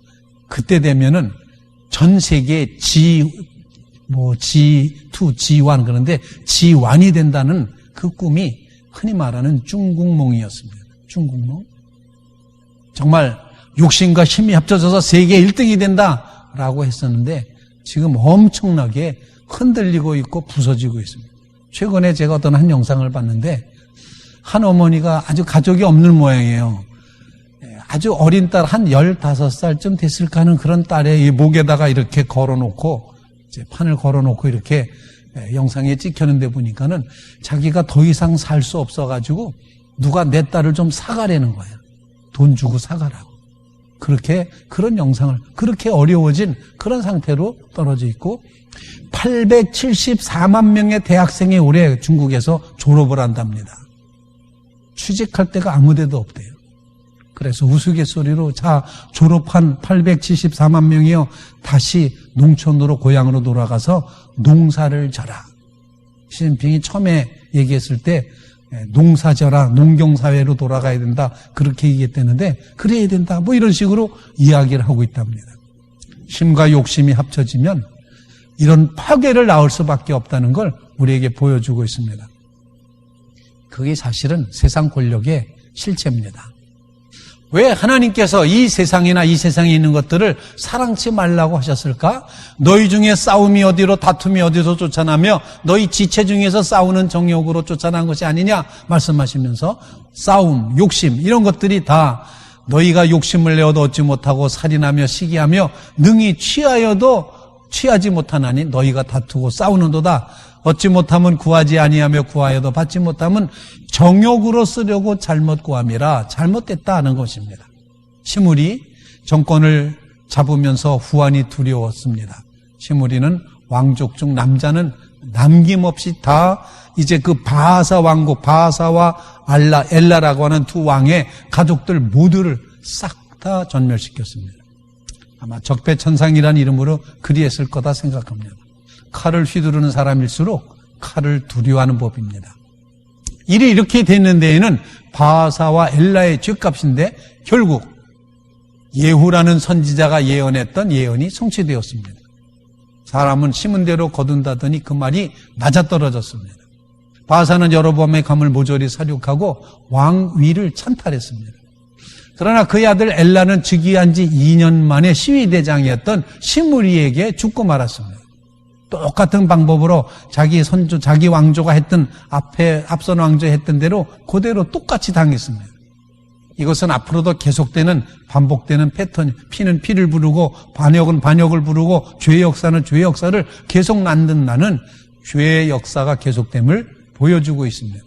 Speaker 1: 그때 되면은 전 세계 G2, G1 그런데 G1이 된다는 그 꿈이 흔히 말하는 중국몽이었습니다. 중국몽. 정말 욕심과 힘이 합쳐져서 세계 1등이 된다라고 했었는데 지금 엄청나게 흔들리고 있고 부서지고 있습니다. 최근에 제가 어떤 한 영상을 봤는데 한 어머니가 아주 가족이 없는 모양이에요. 아주 어린 딸 한 15살쯤 됐을까 하는 그런 딸의 목에다가 이렇게 걸어놓고 이제 판을 걸어놓고 이렇게 영상에 찍혔는데 보니까는 자기가 더 이상 살 수 없어가지고 누가 내 딸을 좀 사가라는 거야. 돈 주고 사가라고. 그렇게 그런 영상을 그렇게 어려워진 그런 상태로 떨어져 있고 874만 명의 대학생이 올해 중국에서 졸업을 한답니다. 취직할 데가 아무 데도 없대요. 그래서 우스갯소리로 자 졸업한 874만 명이요 다시 농촌으로 고향으로 돌아가서 농사를 져라. 시진핑이 처음에 얘기했을 때 농사져라 농경사회로 돌아가야 된다 그렇게 얘기했다는데 그래야 된다 뭐 이런 식으로 이야기를 하고 있답니다. 힘과 욕심이 합쳐지면 이런 파괴를 낳을 수밖에 없다는 걸 우리에게 보여주고 있습니다. 그게 사실은 세상 권력의 실체입니다. 왜 하나님께서 이 세상이나 이 세상에 있는 것들을 사랑치 말라고 하셨을까? 너희 중에 싸움이 어디로 다툼이 어디서 쫓아나며 너희 지체 중에서 싸우는 정욕으로 쫓아난 것이 아니냐 말씀하시면서 싸움, 욕심 이런 것들이 다 너희가 욕심을 내어도 얻지 못하고 살인하며 시기하며 능히 취하여도 취하지 못하나니 너희가 다투고 싸우는도다. 얻지 못하면 구하지 아니하며 구하여도 받지 못하면 정욕으로 쓰려고 잘못 구함이라 잘못됐다 하는 것입니다. 시므리 정권을 잡으면서 후환이 두려웠습니다. 시므리는 왕족 중 남자는 남김없이 다 이제 그 바하사 왕국 바하사와 엘라라고 하는 두 왕의 가족들 모두를 싹 다 전멸시켰습니다. 아마 적폐천상이라는 이름으로 그리했을 거다 생각합니다. 칼을 휘두르는 사람일수록 칼을 두려워하는 법입니다. 일이 이렇게 됐는 데에는 바하사와 엘라의 죗값인데 결국 예후라는 선지자가 예언했던 예언이 성취되었습니다. 사람은 심은 대로 거둔다더니 그 말이 맞아떨어졌습니다. 바하사는 여로보암의 감을 모조리 사륙하고 왕위를 찬탈했습니다. 그러나 그의 아들 엘라는 즉위한 지 2년 만에 시위대장이었던 시므리에게 죽고 말았습니다. 똑같은 방법으로 자기 선조, 자기 왕조가 했던 앞선 왕조 했던 대로 그대로 똑같이 당했습니다. 이것은 앞으로도 계속되는 반복되는 패턴, 피는 피를 부르고 반역은 반역을 부르고 죄의 역사는 죄의 역사를 계속 만든다는 죄의 역사가 계속됨을 보여주고 있습니다.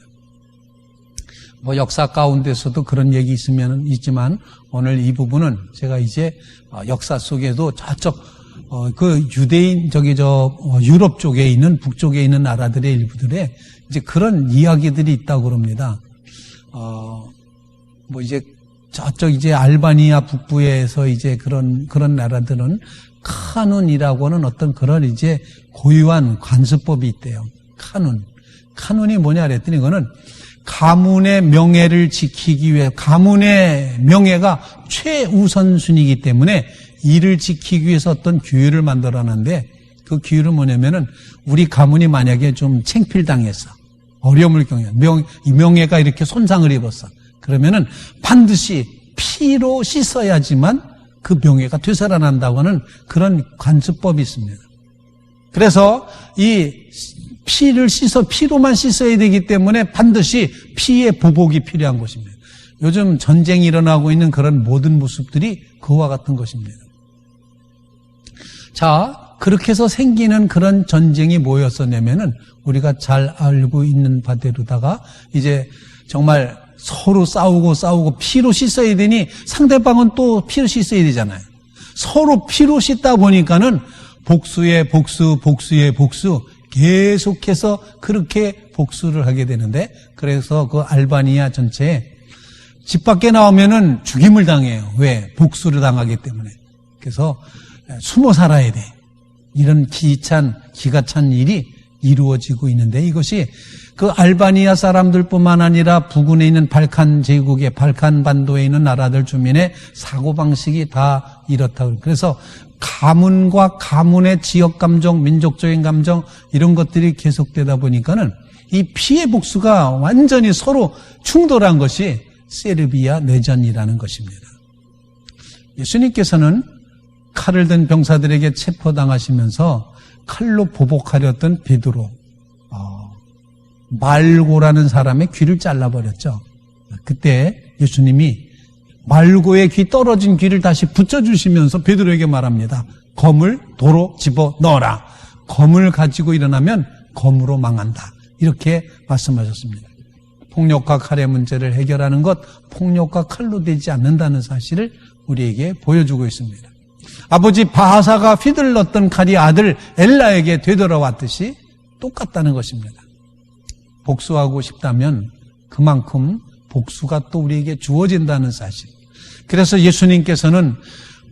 Speaker 1: 뭐 역사 가운데서도 그런 얘기 있지만 오늘 이 부분은 제가 이제 역사 속에도 저쪽 그 유대인 유럽 쪽에 있는 북쪽에 있는 나라들의 일부들에 이제 그런 이야기들이 있다고 그럽니다. 뭐 이제 저쪽 이제 알바니아 북부에서 이제 그런 나라들은 카눈이라고 하는 어떤 그런 이제 고유한 관습법이 있대요. 카눈이 뭐냐 그랬더니 이거는 가문의 명예를 지키기 위해 가문의 명예가 최우선순위이기 때문에 이를 지키기 위해서 어떤 규율을 만들어놨는데 그 규율은 뭐냐면은 우리 가문이 만약에 좀 챙필당했어. 어려움을 겪냐. 명예가 이렇게 손상을 입었어. 그러면은 반드시 피로 씻어야지만 그 명예가 되살아난다고 하는 그런 관습법이 있습니다. 그래서 이 피로만 씻어야 되기 때문에 반드시 피의 보복이 필요한 것입니다. 요즘 전쟁이 일어나고 있는 그런 모든 모습들이 그와 같은 것입니다. 자, 그렇게 해서 생기는 그런 전쟁이 뭐였었냐면은 우리가 잘 알고 있는 바대로다가 이제 정말 서로 싸우고 피로 씻어야 되니 상대방은 또 피로 씻어야 되잖아요. 서로 피로 씻다 보니까는 복수의 복수 계속해서 그렇게 복수를 하게 되는데 그래서 그 알바니아 전체에 집 밖에 나오면은 죽임을 당해요. 왜? 복수를 당하기 때문에. 그래서 숨어 살아야 돼. 이런 기가 찬 일이 이루어지고 있는데 이것이 그 알바니아 사람들뿐만 아니라 부근에 있는 발칸 제국의 발칸 반도에 있는 나라들 주민의 사고방식이 다 이렇다고. 그래서 가문과 가문의 지역 감정, 민족적인 감정 이런 것들이 계속되다 보니까는 이 피해 복수가 완전히 서로 충돌한 것이 세르비아 내전이라는 것입니다. 예수님께서는 칼을 든 병사들에게 체포당하시면서 칼로 보복하려던 베드로, 말고라는 사람의 귀를 잘라버렸죠. 그때 예수님이 말고의 귀 떨어진 귀를 다시 붙여주시면서 베드로에게 말합니다. 검을 도로 집어넣어라. 검을 가지고 일어나면 검으로 망한다. 이렇게 말씀하셨습니다. 폭력과 칼의 문제를 해결하는 것, 폭력과 칼로 되지 않는다는 사실을 우리에게 보여주고 있습니다. 아버지 바하사가 휘둘렀던 칼이 아들 엘라에게 되돌아왔듯이 똑같다는 것입니다. 복수하고 싶다면 그만큼 복수가 또 우리에게 주어진다는 사실. 그래서 예수님께서는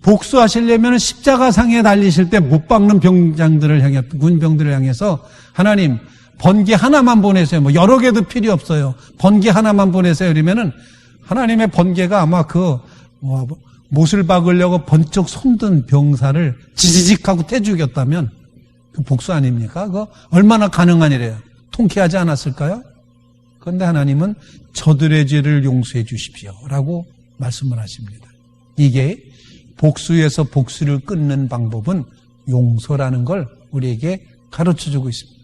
Speaker 1: 복수하시려면 십자가상에 달리실 때 못 박는 병장들을 향해, 군병들을 향해서 하나님 번개 하나만 보내세요. 뭐 여러 개도 필요 없어요. 번개 하나만 보내세요. 이러면은 하나님의 번개가 아마 못을 박으려고 번쩍 손든 병사를 지지직하고 태 죽였다면 그 복수 아닙니까? 그거 얼마나 가능한 일이에요. 통쾌하지 않았을까요? 그런데 하나님은 저들의 죄를 용서해 주십시오 라고 말씀을 하십니다. 이게 복수에서 복수를 끊는 방법은 용서라는 걸 우리에게 가르쳐주고 있습니다.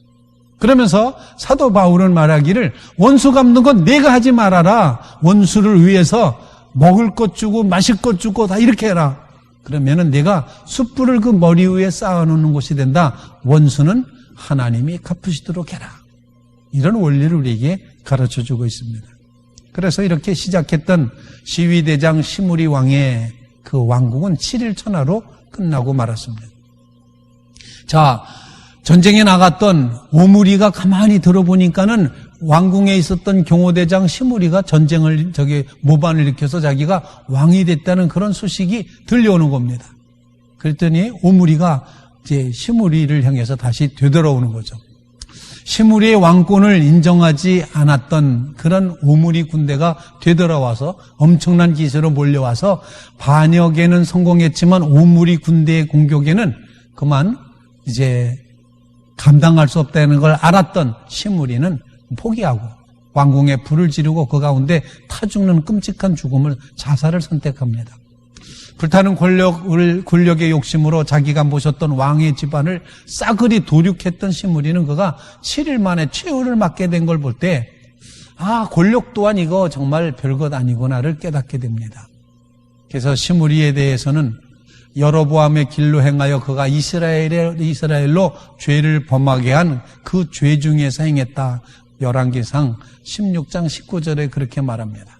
Speaker 1: 그러면서 사도 바울은 말하기를 원수 갚는 건 내가 하지 말아라. 원수를 위해서 먹을 것 주고 마실 것 주고 다 이렇게 해라. 그러면은 내가 숯불을 그 머리 위에 쌓아놓는 것이 된다. 원수는 하나님이 갚으시도록 해라. 이런 원리를 우리에게 가르쳐주고 있습니다. 그래서 이렇게 시작했던 시위대장 시므리 왕의 그 왕국은 7일 천하로 끝나고 말았습니다. 자, 전쟁에 나갔던 오므리가 가만히 들어보니까는 왕궁에 있었던 경호대장 시므리가 전쟁을 모반을 일으켜서 자기가 왕이 됐다는 그런 소식이 들려오는 겁니다. 그랬더니 오므리가 이제 시므리를 향해서 다시 되돌아오는 거죠. 시므리의 왕권을 인정하지 않았던 그런 오므리 군대가 되돌아와서 엄청난 기세로 몰려와서 반역에는 성공했지만 오므리 군대의 공격에는 그만 이제 감당할 수 없다는 걸 알았던 시므리는 포기하고 왕궁에 불을 지르고 그 가운데 타 죽는 끔찍한 죽음을 자살을 선택합니다. 불타는 권력의 욕심으로 자기가 모셨던 왕의 집안을 싸그리 도륙했던 시므리는 그가 7일 만에 최후를 맞게 된 걸 볼 때 권력 또한 이거 정말 별것 아니구나를 깨닫게 됩니다. 그래서 시므리에 대해서는 여로보암의 길로 행하여 그가 이스라엘로 죄를 범하게 한 그 죄 중에서 행했다. 열왕기상 16장 19절에 그렇게 말합니다.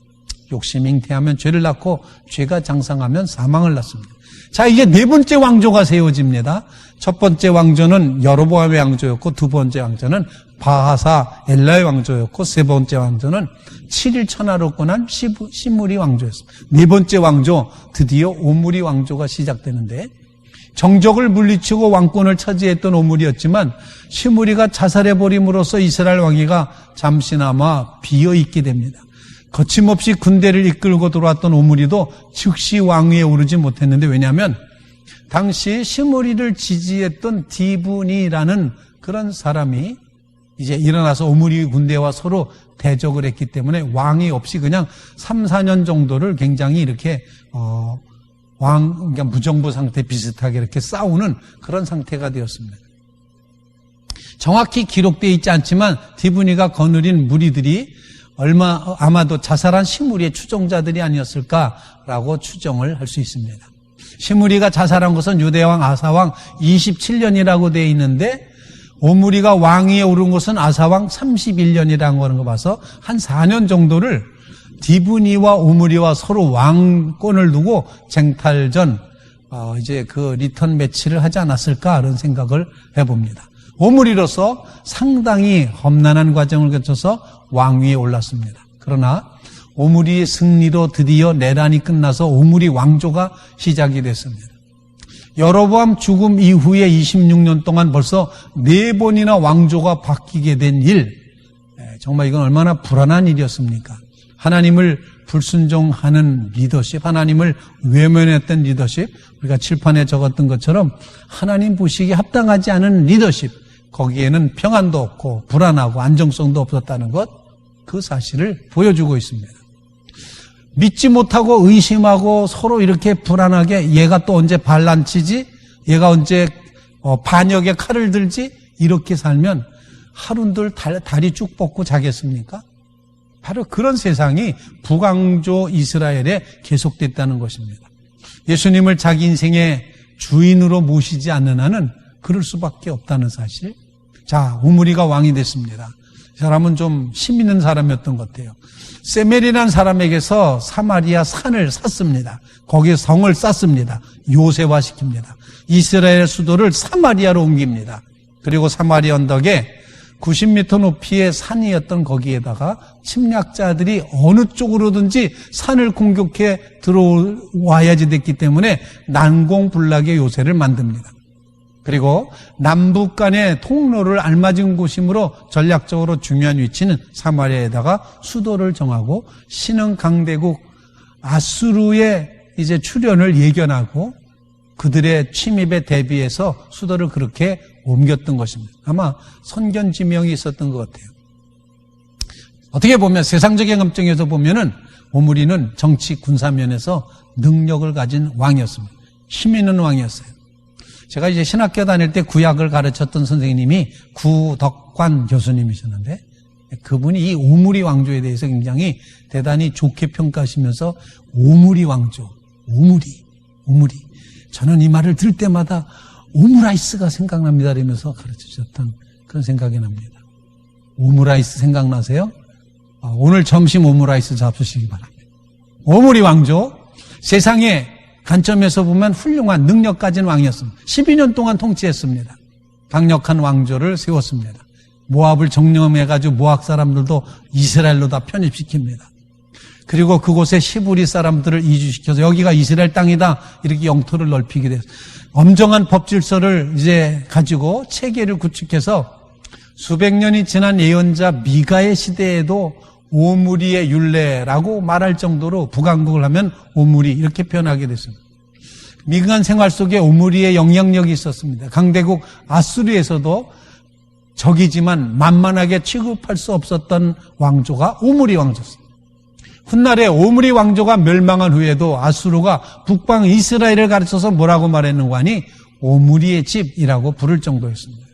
Speaker 1: 욕심 잉태하면 죄를 낳고 죄가 장성하면 사망을 낳습니다. 자, 이제 네 번째 왕조가 세워집니다. 첫 번째 왕조는 여로보암의 왕조였고 두 번째 왕조는 바하사 엘라의 왕조였고 세 번째 왕조는 7일 천하로 끝난 시므리 왕조였습니다. 네 번째 왕조, 드디어 오므리 왕조가 시작되는데 정적을 물리치고 왕권을 차지했던 오므리였지만 시므리가 자살해버림으로써 이스라엘 왕위가 잠시나마 비어있게 됩니다. 거침없이 군대를 이끌고 들어왔던 오므리도 즉시 왕위에 오르지 못했는데 왜냐하면 당시 시므리를 지지했던 디브니라는 그런 사람이 이제 일어나서 오므리 군대와 서로 대적을 했기 때문에 왕이 없이 그냥 3, 4년 정도를 굉장히 이렇게 그러니까 무정부 상태 비슷하게 이렇게 싸우는 그런 상태가 되었습니다. 정확히 기록되어 있지 않지만 디브니가 거느린 무리들이 아마도 자살한 시므리의 추종자들이 아니었을까라고 추정을 할 수 있습니다. 시므리가 자살한 것은 유대왕 아사왕 27년이라고 되어 있는데 오므리가 왕위에 오른 것은 아사왕 31년이라는 거 봐서 한 4년 정도를 디브니와 오므리와 서로 왕권을 두고 쟁탈전 이제 그 리턴 매치를 하지 않았을까 이런 생각을 해봅니다. 오므리로서 상당히 험난한 과정을 거쳐서 왕위에 올랐습니다. 그러나 오므리의 승리로 드디어 내란이 끝나서 오므리 왕조가 시작이 됐습니다. 여로보암 죽음 이후에 26년 동안 벌써 4번이나 왕조가 바뀌게 된 일, 정말 이건 얼마나 불안한 일이었습니까? 하나님을 불순종하는 리더십, 하나님을 외면했던 리더십, 우리가 칠판에 적었던 것처럼 하나님 보시기에 합당하지 않은 리더십, 거기에는 평안도 없고 불안하고 안정성도 없었다는 것, 그 사실을 보여주고 있습니다. 믿지 못하고 의심하고 서로 이렇게 불안하게 얘가 또 언제 반란치지? 얘가 언제 반역의 칼을 들지? 이렇게 살면 하루들 다리 쭉 뻗고 자겠습니까? 바로 그런 세상이 북왕조 이스라엘에 계속됐다는 것입니다. 예수님을 자기 인생의 주인으로 모시지 않는 한은 그럴 수밖에 없다는 사실. 자, 오므리가 왕이 됐습니다. 이 사람은 좀 힘 있는 사람이었던 것 같아요. 세멜이라는 사람에게서 사마리아 산을 샀습니다. 거기에 성을 쌓습니다. 요새화시킵니다. 이스라엘 수도를 사마리아로 옮깁니다. 그리고 사마리아 언덕에 90m 높이의 산이었던 거기에다가 침략자들이 어느 쪽으로든지 산을 공격해 들어와야지 됐기 때문에 난공불락의 요새를 만듭니다. 그리고 남북 간의 통로를 알맞은 곳이므로 전략적으로 중요한 위치는 사마리아에다가 수도를 정하고 신흥 강대국 아수르의 이제 출현을 예견하고 그들의 침입에 대비해서 수도를 그렇게 옮겼던 것입니다. 아마 선견지명이 있었던 것 같아요. 어떻게 보면 세상적인 감정에서 보면은 오므리는 정치 군사면에서 능력을 가진 왕이었습니다. 힘 있는 왕이었어요. 제가 이제 신학교 다닐 때 구약을 가르쳤던 선생님이 구덕관 교수님이셨는데 그분이 이 오므리 왕조에 대해서 굉장히 대단히 좋게 평가하시면서 오므리 왕조, 오므리. 저는 이 말을 들을 때마다 오므라이스가 생각납니다. 이러면서 가르치셨던 그런 생각이 납니다. 오므라이스 생각나세요? 오늘 점심 오므라이스 잡수시기 바랍니다. 오므리 왕조, 세상의 관점에서 보면 훌륭한 능력 가진 왕이었습니다. 12년 동안 통치했습니다. 강력한 왕조를 세웠습니다. 모압을 정령해가지고 모압 사람들도 이스라엘로 다 편입시킵니다. 그리고 그곳에 시브리 사람들을 이주시켜서 여기가 이스라엘 땅이다 이렇게 영토를 넓히게 됐어요. 엄정한 법질서를 이제 가지고 체계를 구축해서 수백 년이 지난 예언자 미가의 시대에도 오므리의 율례라고 말할 정도로 북왕국을 하면 오므리 이렇게 표현하게 됐습니다. 미국한 생활 속에 오므리의 영향력이 있었습니다. 강대국 아수르에서도 적이지만 만만하게 취급할 수 없었던 왕조가 오므리 왕조였습니다. 훗날에 오므리 왕조가 멸망한 후에도 아수르가 북방 이스라엘을 가르쳐서 뭐라고 말했는가 하니 오므리의 집이라고 부를 정도였습니다.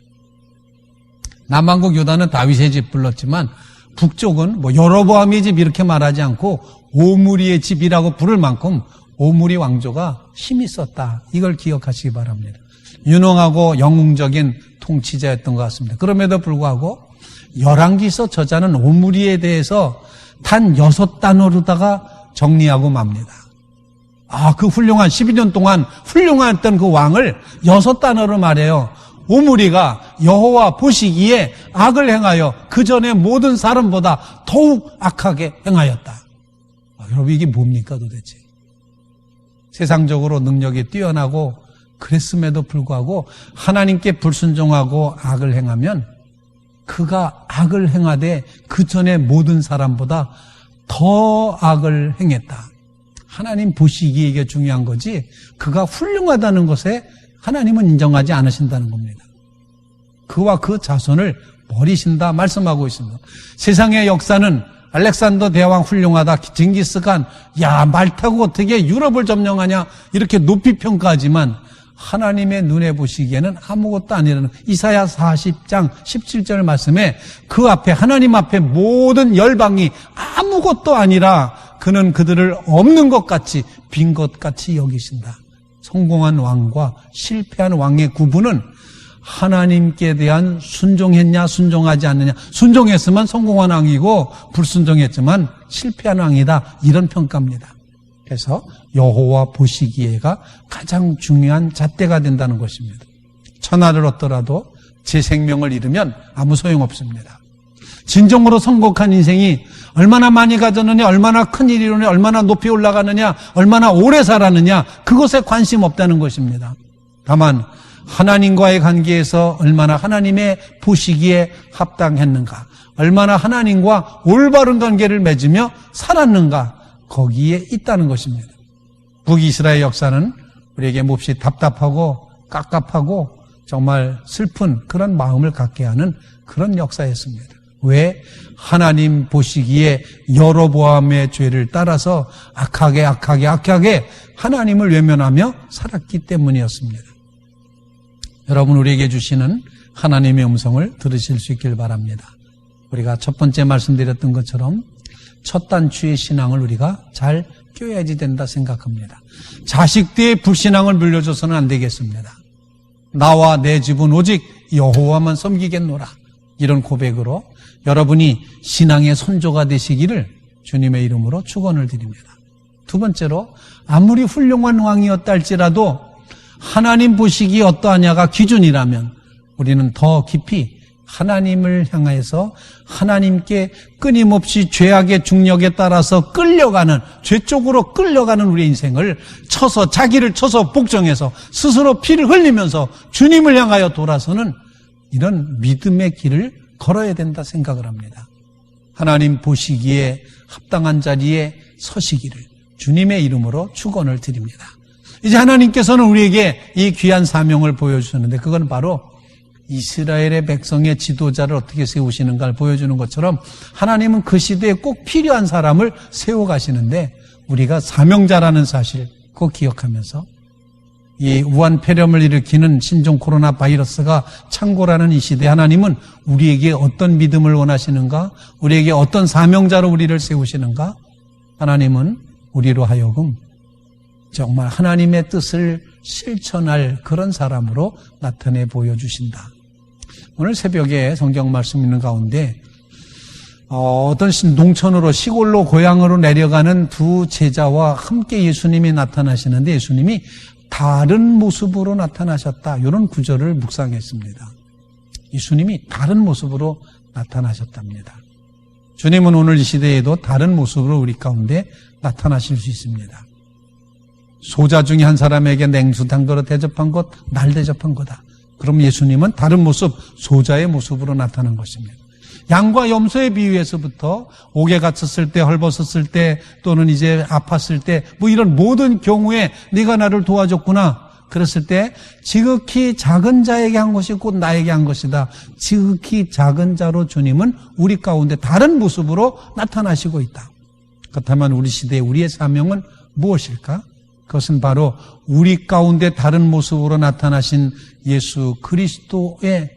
Speaker 1: 남왕국 유다는 다윗의 집 불렀지만 북쪽은 뭐 여로보암의 집 이렇게 말하지 않고 오므리의 집이라고 부를 만큼 오므리 왕조가 힘이 있었다. 이걸 기억하시기 바랍니다. 유능하고 영웅적인 통치자였던 것 같습니다. 그럼에도 불구하고 열왕기서 저자는 오므리에 대해서 단 6단어로다가 정리하고 맙니다. 그 훌륭한 12년 동안 훌륭했던 그 왕을 6단어로 말해요. 오므리가 여호와 보시기에 악을 행하여 그 전에 모든 사람보다 더욱 악하게 행하였다. 여러분 이게 뭡니까 도대체? 세상적으로 능력이 뛰어나고 그랬음에도 불구하고 하나님께 불순종하고 악을 행하면 그가 악을 행하되 그 전에 모든 사람보다 더 악을 행했다. 하나님 보시기에 이게 중요한 거지 그가 훌륭하다는 것에 하나님은 인정하지 않으신다는 겁니다. 그와 그 자손을 버리신다 말씀하고 있습니다. 세상의 역사는 알렉산더 대왕 훌륭하다, 징기스칸 말 타고 어떻게 유럽을 점령하냐 이렇게 높이 평가하지만 하나님의 눈에 보시기에는 아무것도 아니라는 이사야 40장 17절 말씀에 그 앞에 하나님 앞에 모든 열방이 아무것도 아니라 그는 그들을 없는 것 같이 빈 것 같이 여기신다. 성공한 왕과 실패한 왕의 구분은 하나님께 대한 순종했냐 순종하지 않느냐. 순종했으면 성공한 왕이고 불순종했지만 실패한 왕이다. 이런 평가입니다. 그래서 여호와 보시기에가 가장 중요한 잣대가 된다는 것입니다. 천하를 얻더라도 제 생명을 잃으면 아무 소용없습니다. 진정으로 성공한 인생이 얼마나 많이 가졌느냐, 얼마나 큰 일이 이루느냐, 얼마나 높이 올라가느냐, 얼마나 오래 살았느냐, 그것에 관심 없다는 것입니다. 다만 하나님과의 관계에서 얼마나 하나님의 보시기에 합당했는가, 얼마나 하나님과 올바른 관계를 맺으며 살았는가, 거기에 있다는 것입니다. 북이스라엘 역사는 우리에게 몹시 답답하고 깝깝하고 정말 슬픈 그런 마음을 갖게 하는 그런 역사였습니다. 왜? 하나님 보시기에 여로보암의 죄를 따라서 악하게 하나님을 외면하며 살았기 때문이었습니다. 여러분, 우리에게 주시는 하나님의 음성을 들으실 수 있길 바랍니다. 우리가 첫 번째 말씀드렸던 것처럼 첫 단추의 신앙을 우리가 잘 껴야지 된다 생각합니다. 자식들의 불신앙을 물려줘서는 안 되겠습니다. 나와 내 집은 오직 여호와만 섬기겠노라. 이런 고백으로 여러분이 신앙의 선조가 되시기를 주님의 이름으로 축원을 드립니다. 두 번째로, 아무리 훌륭한 왕이었다 할지라도 하나님 보시기에 어떠하냐가 기준이라면 우리는 더 깊이 하나님을 향해서 하나님께 끊임없이 죄악의 중력에 따라서 끌려가는, 죄 쪽으로 끌려가는 우리의 인생을 자기를 쳐서 복종해서 스스로 피를 흘리면서 주님을 향하여 돌아서는 이런 믿음의 길을 걸어야 된다 생각을 합니다. 하나님 보시기에 합당한 자리에 서시기를 주님의 이름으로 축원을 드립니다. 이제 하나님께서는 우리에게 이 귀한 사명을 보여주셨는데, 그건 바로 이스라엘의 백성의 지도자를 어떻게 세우시는가를 보여주는 것처럼 하나님은 그 시대에 꼭 필요한 사람을 세워가시는데, 우리가 사명자라는 사실 꼭 기억하면서 이 우한폐렴을 일으키는 신종 코로나 바이러스가 창궐하는 이 시대에 하나님은 우리에게 어떤 믿음을 원하시는가? 우리에게 어떤 사명자로 우리를 세우시는가? 하나님은 우리로 하여금 정말 하나님의 뜻을 실천할 그런 사람으로 나타내 보여주신다. 오늘 새벽에 성경 말씀 있는 가운데 어떤 농촌으로, 시골로, 고향으로 내려가는 두 제자와 함께 예수님이 나타나시는데, 예수님이 다른 모습으로 나타나셨다. 이런 구절을 묵상했습니다. 예수님이 다른 모습으로 나타나셨답니다. 주님은 오늘 이 시대에도 다른 모습으로 우리 가운데 나타나실 수 있습니다. 소자 중에 한 사람에게 냉수 담그러 대접한 것, 날 대접한 거다. 그럼 예수님은 다른 모습, 소자의 모습으로 나타난 것입니다. 양과 염소의 비유에서부터 옥에 갇혔을 때, 헐벗었을 때, 또는 이제 아팠을 때, 이런 모든 경우에 네가 나를 도와줬구나. 그랬을 때 지극히 작은 자에게 한 것이 곧 나에게 한 것이다. 지극히 작은 자로 주님은 우리 가운데 다른 모습으로 나타나시고 있다. 그렇다면 우리 시대에 우리의 사명은 무엇일까? 그것은 바로 우리 가운데 다른 모습으로 나타나신 예수 그리스도의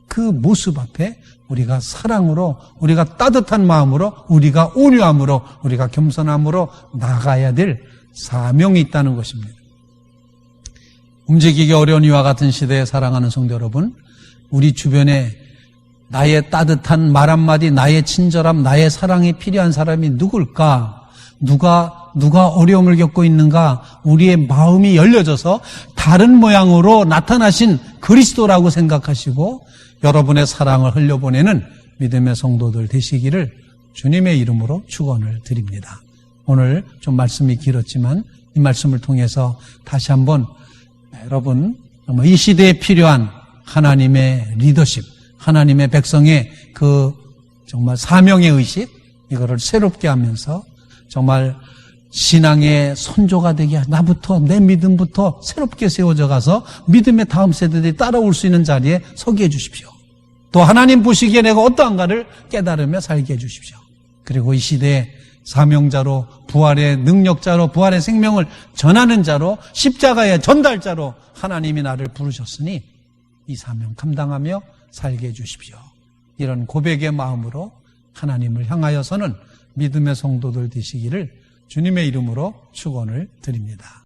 Speaker 1: 그 모습 앞에 우리가 사랑으로, 우리가 따뜻한 마음으로, 우리가 온유함으로, 우리가 겸손함으로 나가야 될 사명이 있다는 것입니다. 움직이기 어려운 이와 같은 시대에 사랑하는 성도 여러분, 우리 주변에 나의 따뜻한 말 한마디, 나의 친절함, 나의 사랑이 필요한 사람이 누굴까? 누가 어려움을 겪고 있는가? 우리의 마음이 열려져서 다른 모양으로 나타나신 그리스도라고 생각하시고 여러분의 사랑을 흘려보내는 믿음의 성도들 되시기를 주님의 이름으로 축원을 드립니다. 오늘 좀 말씀이 길었지만 이 말씀을 통해서 다시 한번 여러분, 이 시대에 필요한 하나님의 리더십, 하나님의 백성의 그 정말 사명의 의식, 이거를 새롭게 하면서 정말 신앙의 선조가 되게, 나부터, 내 믿음부터 새롭게 세워져 가서 믿음의 다음 세대들이 따라올 수 있는 자리에 서게 해주십시오. 또 하나님 보시기에 내가 어떠한가를 깨달으며 살게 해주십시오. 그리고 이 시대에 사명자로, 부활의 능력자로, 부활의 생명을 전하는 자로, 십자가의 전달자로 하나님이 나를 부르셨으니 이 사명 감당하며 살게 해주십시오. 이런 고백의 마음으로 하나님을 향하여서는 믿음의 성도들 되시기를 주님의 이름으로 축원을 드립니다.